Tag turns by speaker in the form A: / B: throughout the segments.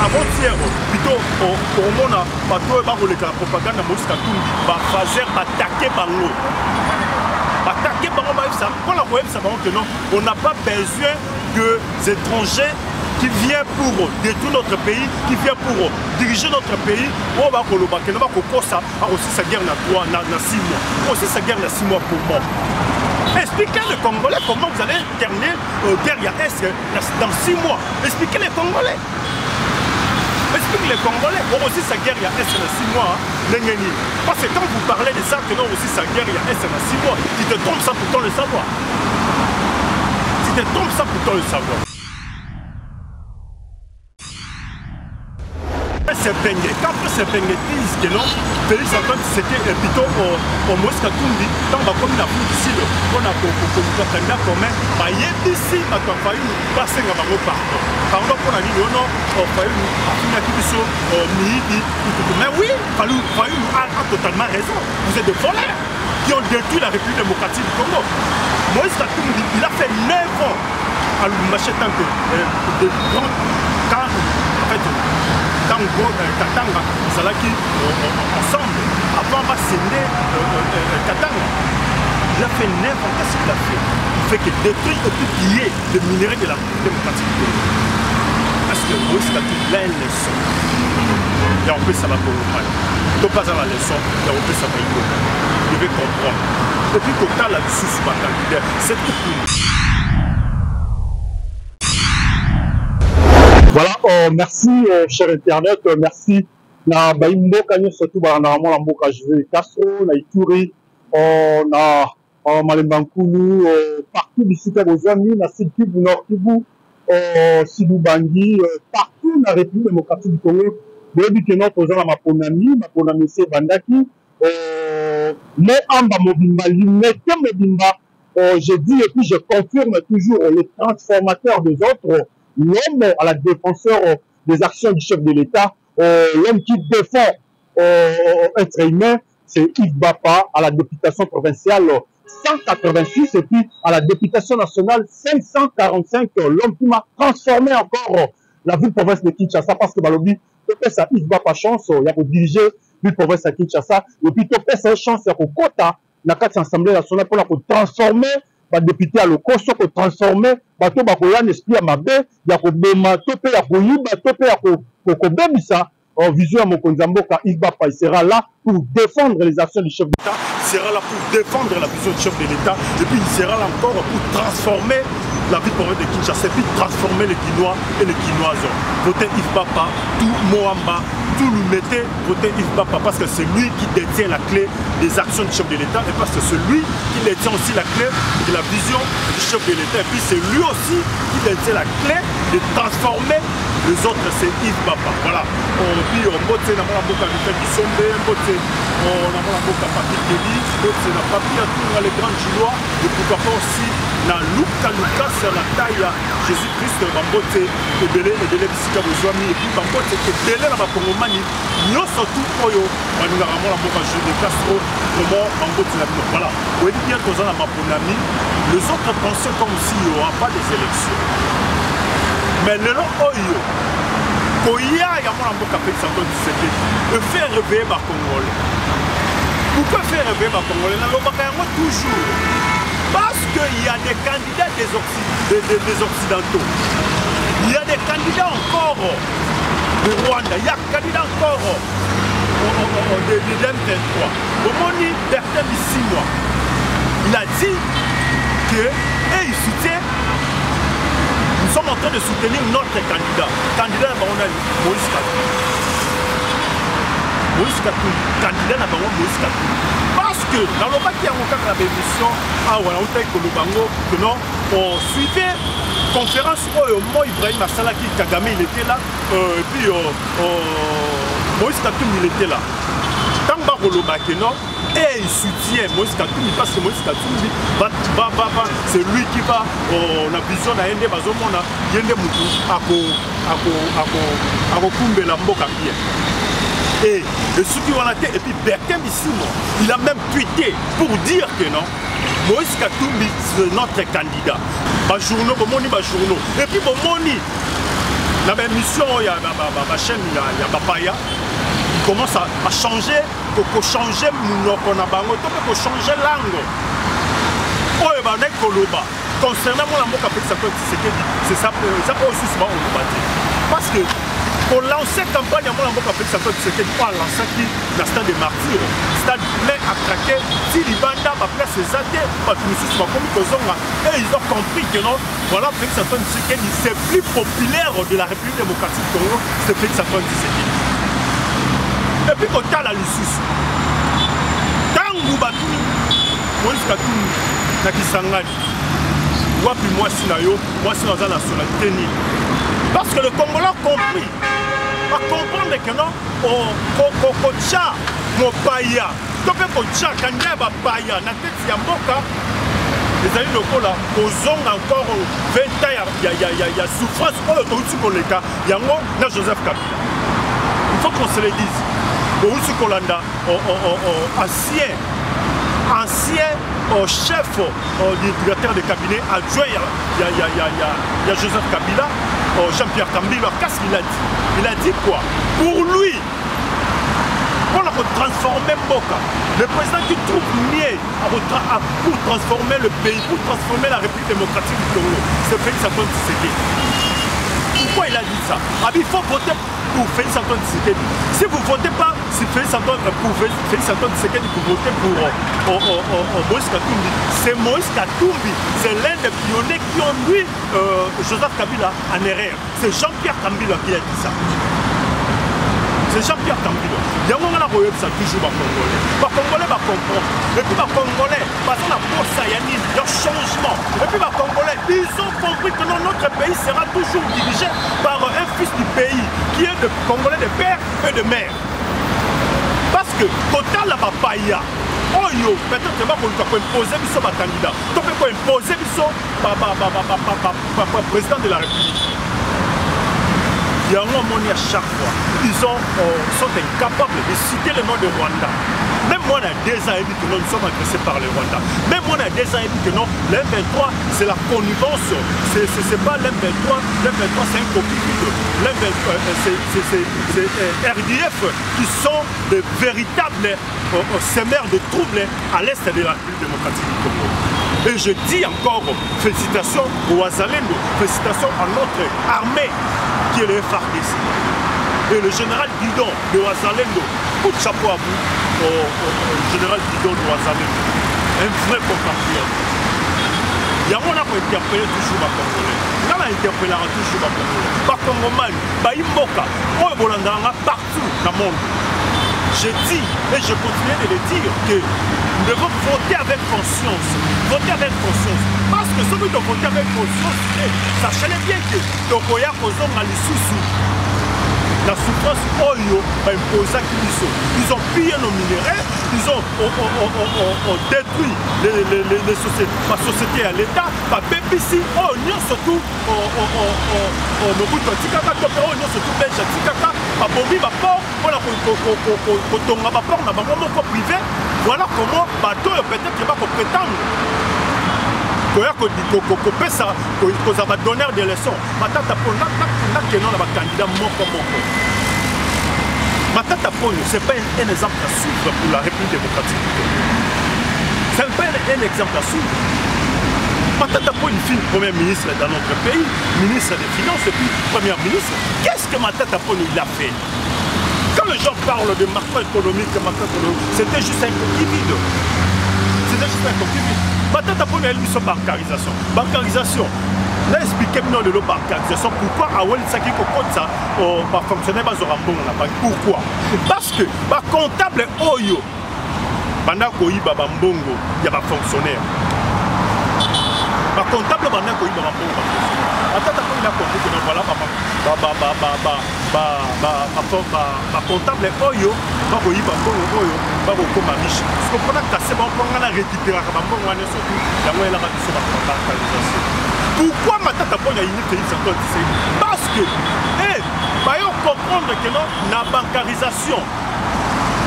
A: avant-hier plutôt au monde bateau ba koleka propagande Moïse Katumbi ba fazer attaquer bango. Attaquer bango ba ça pour la web ça que non, on n'a pas besoin de étrangers qui vient pour détruire notre pays, qui vient pour diriger notre pays. On va koloba que non ba kokosa aussi sa guerre na 6 mois. Aussi sa guerre na 6 mois pour moi. Expliquez les Congolais comment vous allez terminer guerre Est dans 6 mois. Expliquez les Congolais. Expliquez les Congolais. Aussi sa guerre Est dans 6 mois. Parce que quand vous parlez de ça, que non aussi sa guerre Est dans 6 mois, tu te trompes ça pourtant le savoir. Tu te trompes ça pourtant le savoir. C'est peigné. Quand c'est peigné, disent que non, Félix Antoine c'était plutôt au Moïse Katumbi, dans la commune du Sud, on a candidat commun, ici, on a failli passer à Bango pardon. Pardon pour la ligne, non, on a failli mais oui, il a totalement raison. Vous êtes des voleurs qui ont détruit la République démocratique du Congo. Moïse Katumbi, il a fait 9 ans à Lumbaché tant que quand en fait Katanga, Zalaki ensemble, avant va s'aider Katanga. Il a fait n'importe ce qu'il a fait. Il fait que détruire et puis piller le minerai de la démocratique. Parce que Moïse Katumbi a une leçon. Et on peut ça va pour le mal. Il ne faut pas avoir la leçon, et on peut ça va y aller. Il devait comprendre. Et puis quand la dessus sur ma candidat, c'est tout pour nous.
B: Voilà, merci cher internet, merci na Baimboka surtout normalement la Mboka José Castro, na Ituri, na Malembankulu, partout d'ici aux amis, na Sud Kivu, Nord Kivu, Sidou Bangui, partout na République démocratique du Congo. Depuis que notre gens Maponami c'est Bandaki, mais Amba Mobimba, Limete Mobimba, je dis et puis je confirme toujours les transformateurs des autres. L'homme à la défenseur des actions du chef de l'État, l'homme qui défend être humain, c'est Yves Bapa à la députation provinciale 186 et puis à la députation nationale 545, l'homme qui m'a transformé encore la ville-province de Kinshasa parce que Balobi, tu fais ça Yves Bapa chance, il y a pour diriger la ville-province de Kinshasa et puis tu fais ça chance, il y a pour quota, la carte assemblée nationale pour transformer député à l'Okoso pour transformer bateau bakoya esprit à mabe ya ko bema topé ya ko yiba topé ya ko bebisa en vision à Mokonzamboka Yves Bapa il sera là pour défendre les actions du chef d'État,
A: il sera là pour défendre la vision du chef de l'État et puis il sera là encore pour transformer la ville province de Kinshasa et puis transformer les Guinois et les Guinoises. Votez Yves Bapa, tout Moamba, tout le mettez, votez Yves Bapa parce que c'est lui qui détient la clé des actions du chef de l'État et parce que c'est lui qui détient aussi la clé de la vision du chef de l'État et puis c'est lui aussi qui détient la clé de transformer les autres, c'est Yves Bapa. Voilà. Puis on botte dans la boca du fait du sommet, on botte dans la boca papier Kelly, c'est la papier à tout les grands Gillois et pourquoi pas aussi dans Luka c'est la taille Jésus-Christ, Bambote et Belé Bissika Bozwami et puis Bambote et Belé la Bakongomani, nous surtout Oyo, on a vraiment la boca de Castro, comment Bambote la vie. Voilà. Vous voyez bien qu'on a ma bonne les autres pensaient comme s'il n'y aura pas des élections. Mais le nom Oyo, Koya et Amon Amboka Félix Antoine Tshisekedi, faire réveiller ma Congolais. Pourquoi faire réveiller ma Congolais? Toujours. Parce qu'il y a des candidats des Occidentaux. Il y a des candidats encore de Rwanda. Il y a des candidats encore de M23. Au moment où Bertrand Bisimwa, il a dit que il soutient. Nous sommes en train de soutenir notre candidat. Candidat Moïse Katumbi. Moïse Katumbi. Candidat Moïse Katumbi. Parce que dans le bas qui a encore la émission, que non, on suivait conférence où moi Ibrahim Assalaki Kagame il était là, et puis Moïse Katumbi il était là. Tant que non, et il soutient Moïse Katumbi parce que Moïse Katumbi c'est lui qui va la vision à Yende Bazomona Yende Moutou à Kumbe la Mboka bien. Et ceux qui vont la tête, et puis Bertrand Bisimwa, il a même tweeté pour dire que non, Moïse Katumbi c'est notre candidat. Et puis Bomoni, dans la mission, il y a ma chaîne, il y a Bapaya. Il commence à changer, pour changer mon bango, pour changer langue. Oh, il va être Koloba. Concernant mon amour, c'est ça aussi souvent on peut battre. Parce que pour lancer campagne à mon amour, c'est qu'il faut lancer qui la stade des martyrs, stade plein à craquer. Si les bandas va placer ses athées, parce que nous sommes comme et ils ont compris que non, voilà, Félix Antoine Tshisekedi, c'est plus populaire de la République démocratique du Congo, c'est Félix Antoine Tshisekedi. Et puis quand à la Lusus, Tangu Batuni, Moïse Katouni, Nakisangani. Wapi moi si na yo, moi si dans la nationalité ni. Parce que le Congolais a compris. A comprendre que non, au Tcha, mon paya, donc au Tcha, quand il y a un paya, na tête ya mboka, les amis locaux là, aux ongles encore 20 ans, il y a souffrance, il y a un Joseph Kabila. Il faut qu'on se le dise. Au Kolanda, ancien chef du directeur de cabinet adjoint, il y a Joseph Kabila, Jean-Pierre Tambila. Qu'est-ce qu'il a dit? Il a dit quoi? Pour lui, on a transformé Mboka, le président qui trouve mieux pour transformer le pays, pour transformer la République démocratique du Congo, c'est Félix Antoine Tshisekedi. Pourquoi il a dit ça? Il faut voter pour Félix Antoine Tshisekedi. Si vous ne votez pas pour Félix Antoine Tshisekedi, vous votez pour Moïse Katumbi. C'est Moïse Katumbi, c'est l'un des pionniers qui ont mis Joseph Kabila en erreur. C'est Jean-Pierre Tambila qui a dit ça. C'est Jean-Pierre Tambila. Il y a un moment où ça toujours les Congolais. Les Congolais va comprendre. Et puis les Congolais, parce qu'on a pour ça, il y a un changement. Et puis les Congolais, ils ont compris que notre pays sera toujours dirigé par un fils du pays qui est de Congolais de père et de mère. Parce que quand on a la papaya, peut-être que on peut imposer son candidat. On peut imposer son président de la République. Il y a un moment à chaque fois, ils sont incapables de citer le nom de Rwanda. Même moi, on a des ans et demi que nous sommes agressés par le Rwanda. Même moi, on a des ans et demi que non, l'M23, c'est la connivence. C'est pas l'M23, l'M23 c'est un copie. L'M23, c'est RDF qui sont de véritables semeurs de troubles à l'est de la République démocratique du Congo. Et je dis encore, félicitations aux Wazalendo, félicitations à notre armée qui est le FARDC. Et le général Guidon de Wazalendo, coup de chapeau à vous, au général Guidon de Wazalendo, un vrai compatriote. Il y a un qui interpellé toujours les Congolais. Il y a un interpellé toujours les Congolais. Par Congomani, Baïmboka, partout dans le monde. Je dis et je continue de le dire que nous devons voter avec conscience. Voter avec conscience. Parce que celui de voter avec conscience, sachez bien que Tokoya Kozong a la souffrance Oyo va imposer à Kibiso. Ils ont pillé nos minéraux, ils ont détruit les sociétés, ma société à l'État, ma BBC, surtout Mobutu Tikaka, surtout Belge Tikaka, ma Bobi, ma port, voilà ma port, ma banque privée. Voilà comment bateau peut-être qu'il va prétendre. Ça va donner des leçons. Matata Polo, candidat Moko. Matata Polo, ce n'est pas un exemple à suivre pour la République démocratique du Congo. Ce n'est pas un exemple à suivre. Matata Polo, il fut premier ministre dans notre pays, ministre des Finances et puis premier ministre. Qu'est-ce que Matata Polo il a fait? Quand les gens parlent de macroéconomique, c'était juste un coquille vide. C'était juste un coquille vide. Matata Polo, elle, c'est bancarisation. Bancarisation. Là, expliquez-moi de la bancarisation. Pourquoi Awel Saki Kokotsa va fonctionner dans la banque? Pourquoi? Parce que le comptable Oyo, pendant qu'il y a un bongo, il y a un fonctionnaire. Le comptable pendant qu'il y a un bongo, Matata Polo, il a compris que voilà, comptable Oyo, va qu'il y a un bongo Oyo, va qu'il y a un riche. Parce que pendant que c'est bon, on a récupéré un bongo, on a surtout, il y a un bancarisation. Pourquoi Matata Polo a une Félix Antoine Tshisekedi? Parce que, il faut comprendre que non, la bancarisation,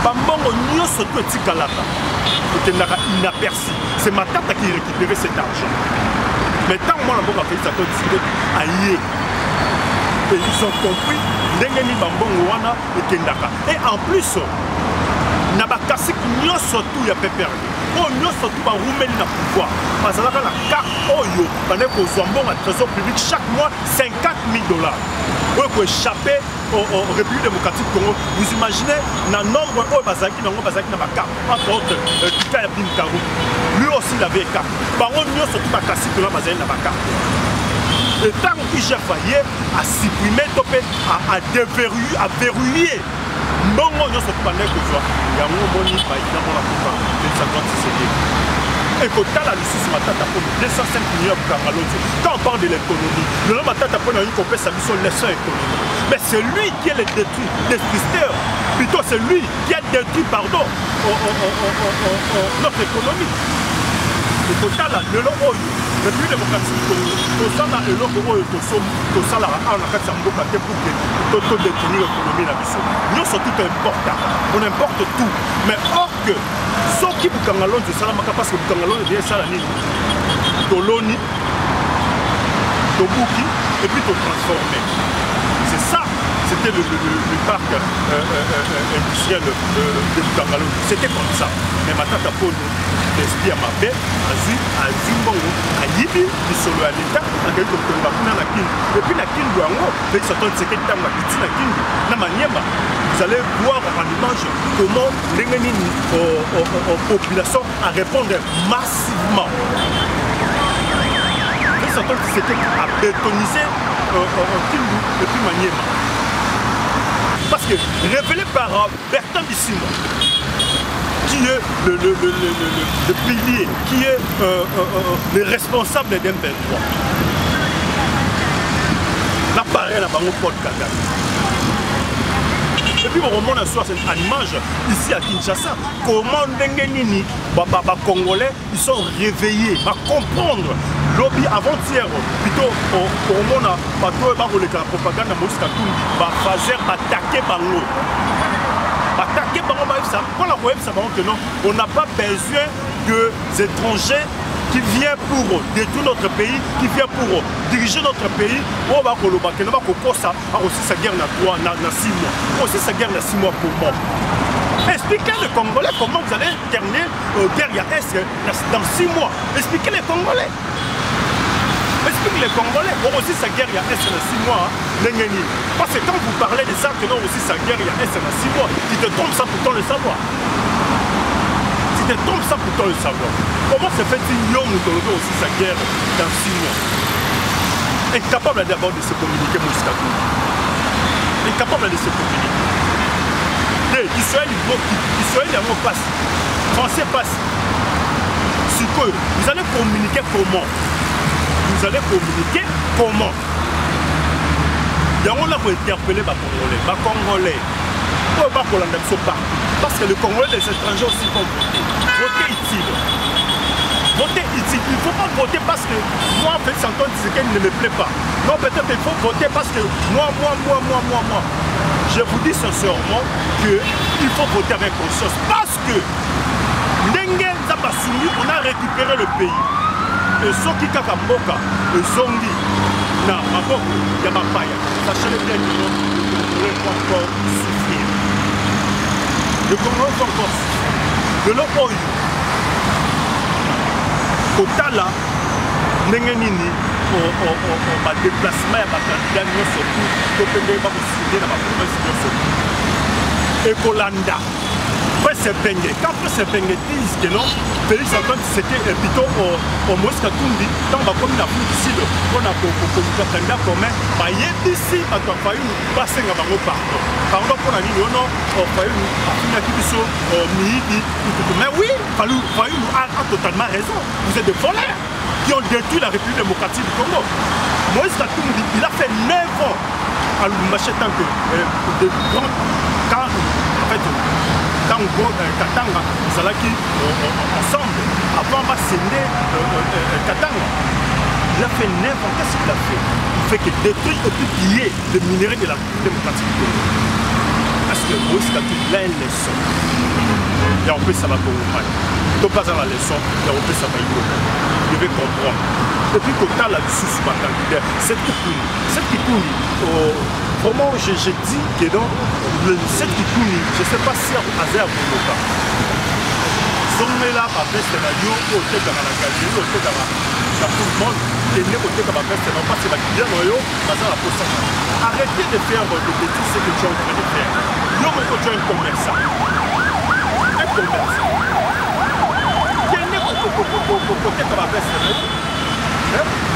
A: Bambongo n'y a surtout un petit calata. Inaperçu. C'est Matata qui récupère cet argent. Mais tant que moi, la banque a Félix Antoine Tshisekedi, aïe. Et ils ont compris ndengeni bambongo wana ekendaka. Et en plus, na bakasi nyonso tout ya PPRD. Oh nyonso tout ba roumeli na pouvoir. Bazalaka na carte oyo bane ko zombonga trésor public chaque mois 50 000 $. Pour échapper au République démocratique du Congo. Vous imaginez le nombre de Bazaki dans ma carte, entre autres, Kika Yabin Karou. Lui aussi il avait une carte. Par contre, nous surtout ma classique de la Bazaki dans ma carte. Et tant qu'il j'ai failli à supprimer, à déverrouiller, à verrouiller. Non, nous surtout pas que soit. Il y a un moment où il y a la plupart de sa grande société. Et quand on a pour 205 millions de Kangaloti, quand on parle de l'économie, le nom Matata pour une compétence à mission leçon économique. Mais c'est lui qui est le détruit, destructeur. Plutôt c'est lui qui a détruit, pardon, notre économie. Et quand on a le nom le plus démocratique du Congo, on a le nom de ça là, on a fait ça pour détruire l'économie de la mission. Nous sommes tout important, on importe tout. Mais or que ceux qui vous kangalon de Salamaka parce que vous kangalon de Salani, Toloni, Tobuki, et puis de transformer. C'est ça, c'était le parc industriel de Kangalon. C'était comme ça. Mais maintenant, tu as l'esprit à ma paix, à Zimbabwe, à Yibi, du solo à l'État, à quelqu'un qui a la Kin. Et puis la Kin, avec sa tonne, c'est qu'il y a la Kin, la manière. Vous allez voir en image comment les populations à répondre massivement. C'était à bétoniser Kindu et puis Maniema. Parce que révélé par Bertrand Bissimo, qui est le pilier, qui est le responsable d'un 23. L'appareil là-bas, on porte Kagame. Et puis on remonte à une image ici à Kinshasa. Comment les Congolais ils sont réveillés à comprendre. Lobby avant-hier, plutôt au remonte à la propagande de Moïse Katumbi, fazer attaquer Bango. Attaquer Bango, pour la web, ça va que non, on n'a pas besoin des étrangers qui viennent pour détruire notre pays, qui viennent pour diriger notre pays. On va ça aussi sa guerre dans 6 mois. Aussi sa guerre dans 6 mois pour moi. Expliquez les Congolais comment vous allez terminer guerre dans 6 mois. Expliquez les Congolais. Expliquez les Congolais. Aussi sa guerre dans 6 mois. Parce que quand vous parlez de ça, que non aussi sa guerre dans 6 mois, tu te trompes ça pourtant le savoir. Tu te trompes ça pourtant le savoir. Comment se fait-il aussi sa guerre dans 6 mois? Incapable d'abord de se communiquer, Mouskatou. Incapable de se communiquer. Israël est passe. Français passe. Vous allez communiquer comment? Vous allez communiquer comment? On a pour interpeller les Congolais. Parce que les Congolais des étrangers aussi vont voter. Voter utile. Voter utile. Il ne faut pas voter parce que moi, en fait, s'entendre ce qui ne me plaît pas. Non, peut-être il faut voter parce que moi. Je vous dis sincèrement qu'il faut voter avec conscience. Parce que Ndenge Zabassoumi, on a récupéré le pays. Et ceux qui Kakamboka, le Zongi, na Maboko, Yamapaya, sachez bien que le Congo va encore souffrir. Le Congo va encore souffrir. De l'Opoy, Kotala, Nengenini, au déplacement, à candidat, surtout, Kopende va vous signer dans ma province, surtout. Et Kolanda. Après c'est Bengue. Quand après c'est Bengue disent que non, Félix Antoine c'était plutôt au Moïse Katumbi, dans la commune d'Afrique du Sud, on a communiqué candidat commun, il y a ici, à toi, il passer à Bango pardon. Pardon pour la ligne, non, il a mais oui, Fayou a totalement raison. Vous êtes des voleurs qui ont détruit la République démocratique du Congo. Moïse Katumbi, il a fait 9 ans à Lumbaché tant que de grands quand en fait Katanga, ils allaient ensemble, avant de sceller Katanga. Il a fait 9 ans, qu'est-ce qu'il a fait? Il fait que détruire et puis piller le minerai de la République démocratique du Congo. Parce que Moïse Katumbi, là, une leçon. ya kopesa bakongomani to baza na leçon ya kopesa bayiloka devait comprendre et puis kotala lisusu bacandidat cette kikuni vraiment je dis que donc cette kikuni je sais pas si aza ya koloka zongela bapeste na yo otekaka na galerie otekaka na tout le monde kende koteka bapeste na parce que bakilian na yo baza na posa arrêtez de faire de bêtises ce que tu es en train de faire yo moko tu es un commerçant kende koteka bapeste na yo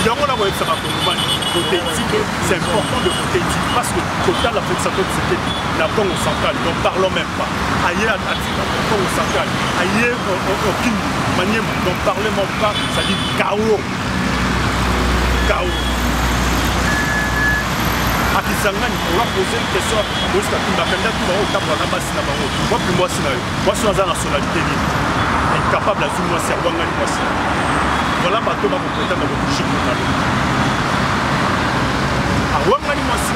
A: yango na koyebisa bakongomani côté éthique c'est important de côté éthique parce que total la félix Antoine Tshisekedi na Congo central n'en parlons même pas aye atika Congo central aye okini maniema n'en parlons même pas ça dit chaos akisangani on va poser une question Moïse Katumbi bakanda tout bango otambola na basi na bango wapi mwasi na yo mwasi aza nationalité nini incapable azwi mwasi awangani mwasi voilà bato bakopeta na kokushi kokalo awangani mwasi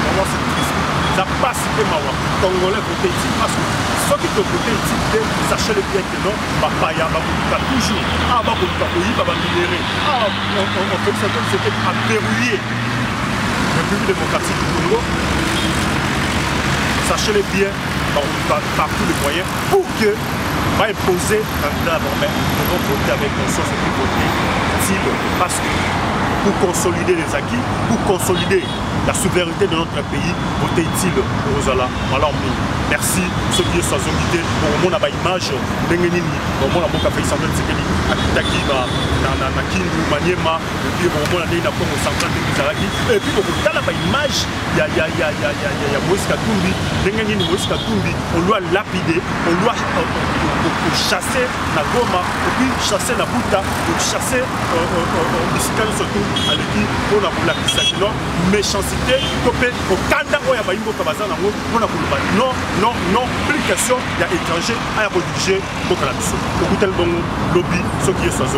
A: vraiment c'est triste ça passe pe mawa congolais côté éthique parce que soki to côté éthique te sachez le bien que non bapaya bakoluka toujours bakoluka koyiba baminere on fait ça comme c'était à verrouiller République démocratique du Congo sachez le bien par tous les moyens pour que va imposer un d'abord, mais nous devons voter avec conscience et puis voter utile parce que pour consolider les acquis, pour consolider la souveraineté de notre pays, voter utile Rosala. Alors, merci. Ceux qui sont invités, au moins, on a une image, au moins, on a fait semblant de ce qu'il y a na Kindu, Maniema, et puis au moins, on a une Congo centrale de Kizaraki. Et puis, on a une image, il y a Moïse Katumbi, Moïse Katumbi, on doit lapider, on doit chasser la Goma, et puis chasser la Bouta, chasser Bisikal surtout, à l'équipe, on a pour la Kisakino, méchanceté, topé, au Kanda, on a Baïmbo Kabazan, on a pour le non, non, non, plus question, il y a étranger à rediriger contre la mission. Au bout de bon lobby, ce qui est sans